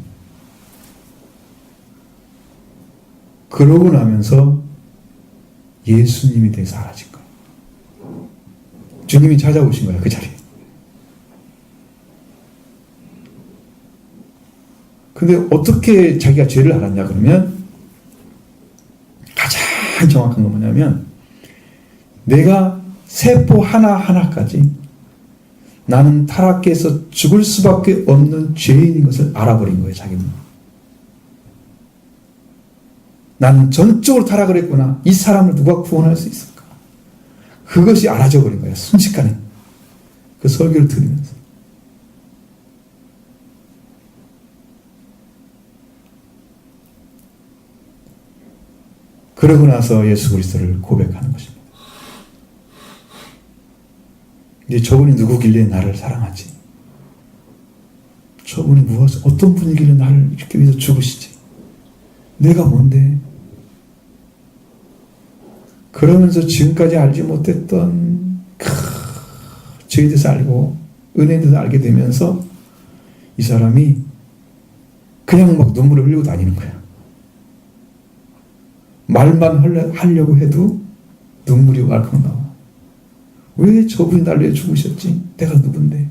그러고 나면서 예수님이 되게 사라진 거야. 주님이 찾아오신 거야. 그 자리에. 근데 어떻게 자기가 죄를 알았냐 그러면 가장 정확한 건 뭐냐면 내가 세포 하나하나까지 나는 타락해서 죽을 수밖에 없는 죄인인 것을 알아버린 거예요. 자기는. 나는 전적으로 타락을 했구나. 이 사람을 누가 구원할 수 있을까? 그것이 알아져 버린 거예요. 순식간에. 그 설교를 들으면서. 그러고 나서 예수 그리스도를 고백하는 것입니다. 이제 저분이 누구길래 나를 사랑하지? 저분이 어떤 분이길래 나를 이렇게 위해서 죽으시지? 내가 뭔데? 그러면서 지금까지 알지 못했던 죄에 대해서 알고 은혜에 대해서 알게 되면서 이 사람이 그냥 막 눈물을 흘리고 다니는 거야. 말만 하려고 해도 눈물이 왈칵 나와. 왜 저분이 나를 위해 죽으셨지? 내가 누군데?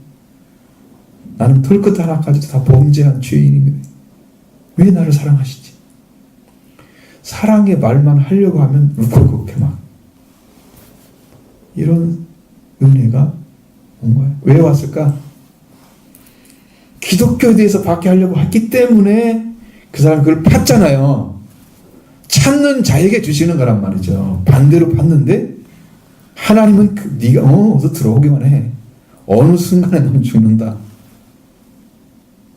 나는 털끝 하나까지도 다 범죄한 죄인인데 왜 나를 사랑하시지? 사랑의 말만 하려고 하면 울컥울컥해 막. 이런 은혜가 온 거야. 왜 왔을까? 기독교에 대해서 박해하려고 했기 때문에 그 사람이 그걸 팠잖아요. 찾는 자에게 주시는 거란 말이죠. 반대로 팠는데 하나님은 네가 어서 들어오기만 해. 어느 순간에 넌 죽는다.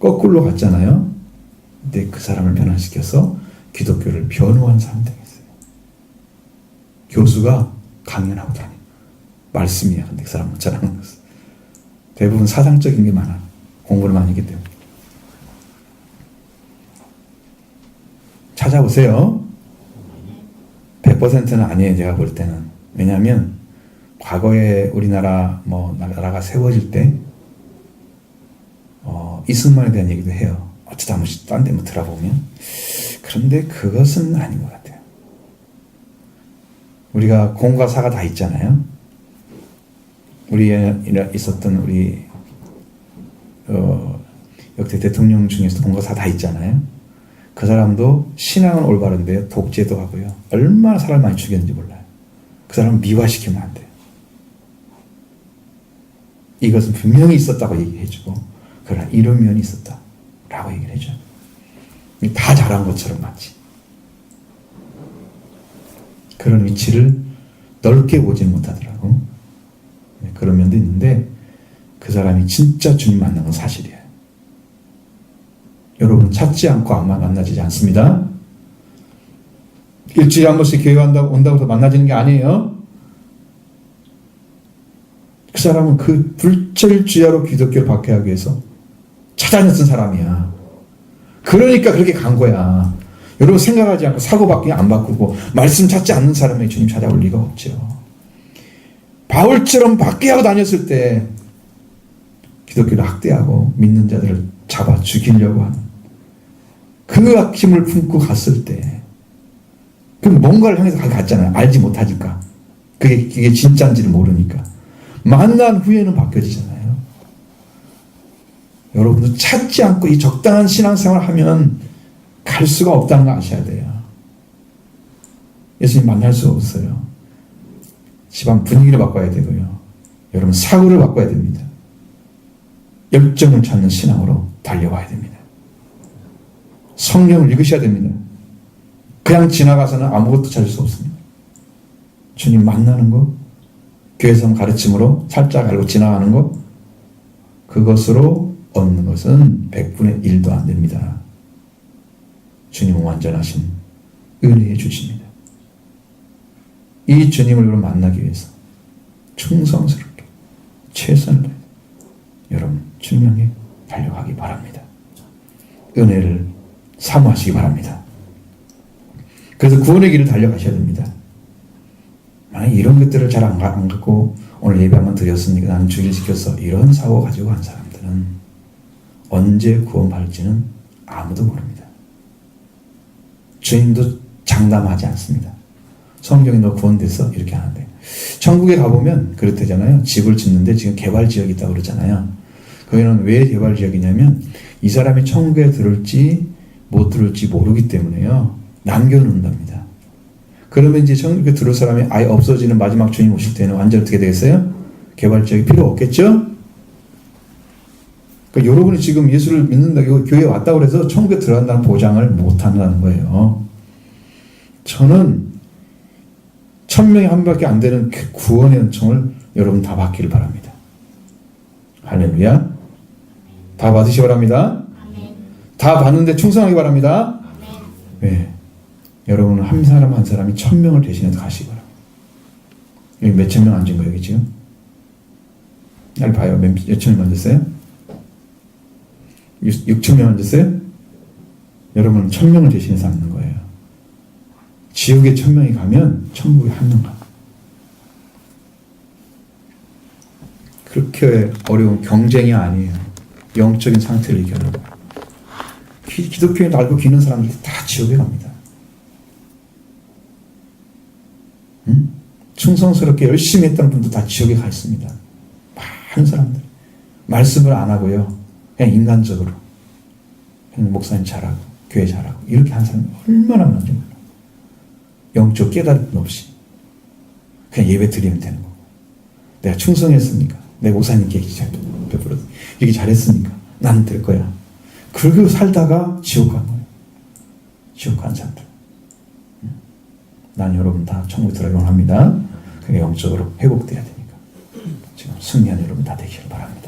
거꾸로 갔잖아요. 근데 그 사람을 변화시켜서 기독교를 변호한 사람 되겠어요. 교수가 강연하고 다니. 말씀이야. 근데 그 사람은 잘하는 것은 대부분 사상적인 게 많아. 공부를 많이 했기 때문에. 찾아보세요. 100%는 아니에요. 제가 볼 때는. 왜냐하면 과거에 우리나라 나라가 세워질 때 이승만에 대한 얘기도 해요. 어쩌다 한 번씩 딴 데 뭐 들어보면. 그런데 그것은 아닌 것 같아요. 우리가 공과 사가 다 있잖아요. 우리에 있었던 우리 역대 대통령 중에서도 공과 사 다 있잖아요. 그 사람도 신앙은 올바른데 독재도 하고요. 얼마나 사람을 많이 죽였는지 몰라요. 그 사람을 미화시키면 안 돼요. 이것은 분명히 있었다고 얘기해주고, 그러나 이런 면이 있었다라고 얘기를 해줘요. 다 잘한 것처럼 마치 그런 위치를 넓게 보지 못하더라고. 그런 면도 있는데, 그 사람이 진짜 주님 만난 건 사실이에요. 여러분 찾지 않고 아마 만나지지 않습니다. 일주일에 한 번씩 교회 온다고 해서 만나지는 게 아니에요. 그 사람은 그 불철주야로 기독교를 박해하기 위해서 찾아냈던 사람이야. 그러니까 그렇게 간 거야. 여러분 생각하지 않고 사고밖에 안 바꾸고 말씀 찾지 않는 사람에게 주님 찾아올 리가 없죠. 바울처럼 박해하고 다녔을 때 기독교를 학대하고 믿는 자들을 잡아 죽이려고 하는 그 힘을 품고 갔을 때, 그럼 뭔가를 향해서 갔잖아요. 알지 못하니까. 그게 진짜인지를 모르니까. 만난 후에는 바뀌어지잖아요. 여러분도 찾지 않고 이 적당한 신앙생활을 하면 갈 수가 없다는 거 아셔야 돼요. 예수님 만날 수 없어요. 집안 분위기를 바꿔야 되고요. 여러분 사고를 바꿔야 됩니다. 열정을 찾는 신앙으로 달려와야 됩니다. 성경을 읽으셔야 됩니다. 그냥 지나가서는 아무것도 찾을 수 없습니다. 주님 만나는 거, 교회에서 가르침으로 살짝 알고 지나가는 거, 그것으로 얻는 것은 100분의 1도 안 됩니다. 주님은 완전하신 은혜의 주십니다. 이 주님을 여러분 만나기 위해서 충성스럽게 최선을 다해 여러분 주님께 달려가기 바랍니다. 은혜를 사모하시기 바랍니다. 그래서 구원의 길을 달려가셔야 됩니다. 만약 이런 것들을 잘 안 갖고 오늘 예배 한번 드렸으니까 나는 주일 지켰어, 이런 사고 가지고 간 사람들은 언제 구원받을지는 아무도 모릅니다. 주님도 장담하지 않습니다. 성경에 너 구원됐어? 이렇게 하는데, 천국에 가보면 그렇대잖아요. 집을 짓는데 지금 개발지역이 있다고 그러잖아요. 거기는 왜 개발지역이냐면 이 사람이 천국에 들을지 못 들을지 모르기 때문에요. 남겨놓는답니다. 그러면 이제 천국에 들을 사람이 아예 없어지는 마지막 주님 오실 때는 완전 어떻게 되겠어요? 개발지역이 필요 없겠죠? 그러니까 여러분이 지금 예수를 믿는다고 교회에 왔다고 해서 천국에 들어간다는 보장을 못한다는 거예요. 저는 1000명이 한 밖에 안 되는 그 구원의 은총을 여러분 다 받기를 바랍니다. 할렐루야. 다 받으시기 바랍니다. 다 받는데 충성하기 바랍니다. 네. 여러분 한 사람 한 사람이 1000명을 대신해서 가시기 바랍니다. 여기 몇천 명 앉은 거예요, 여기 지금? 날 봐요. 몇천 명 앉았어요? 6천 명 앉았어요? 여러분은 1000명을 대신해서 앉는 거예요. 지옥에 1000명이 가면 천국에 1명 가. 그렇게 어려운 경쟁이 아니에요. 영적인 상태를 얘기하려고. 기독교에 날고 기는 사람들이 다 지옥에 갑니다. 응? 충성스럽게 열심히 했던 분도 다 지옥에 가 있습니다. 많은 사람들. 말씀을 안 하고요. 그냥 인간적으로. 그냥 목사님 잘하고, 교회 잘하고, 이렇게 한 사람이 얼마나 많은지 몰라요. 영적 깨달음 없이. 그냥 예배 드리면 되는 거고. 내가 충성했습니까? 내 목사님께 베풀어 이렇게 잘했으니까 나는 될 거야. 그러고 살다가 지옥 간 거예요. 지옥 간 사람들. 난 여러분 다 천국 들어가기 원합니다. 그게 영적으로 회복돼야 되니까. 지금 승리한 여러분 다 되기를 바랍니다.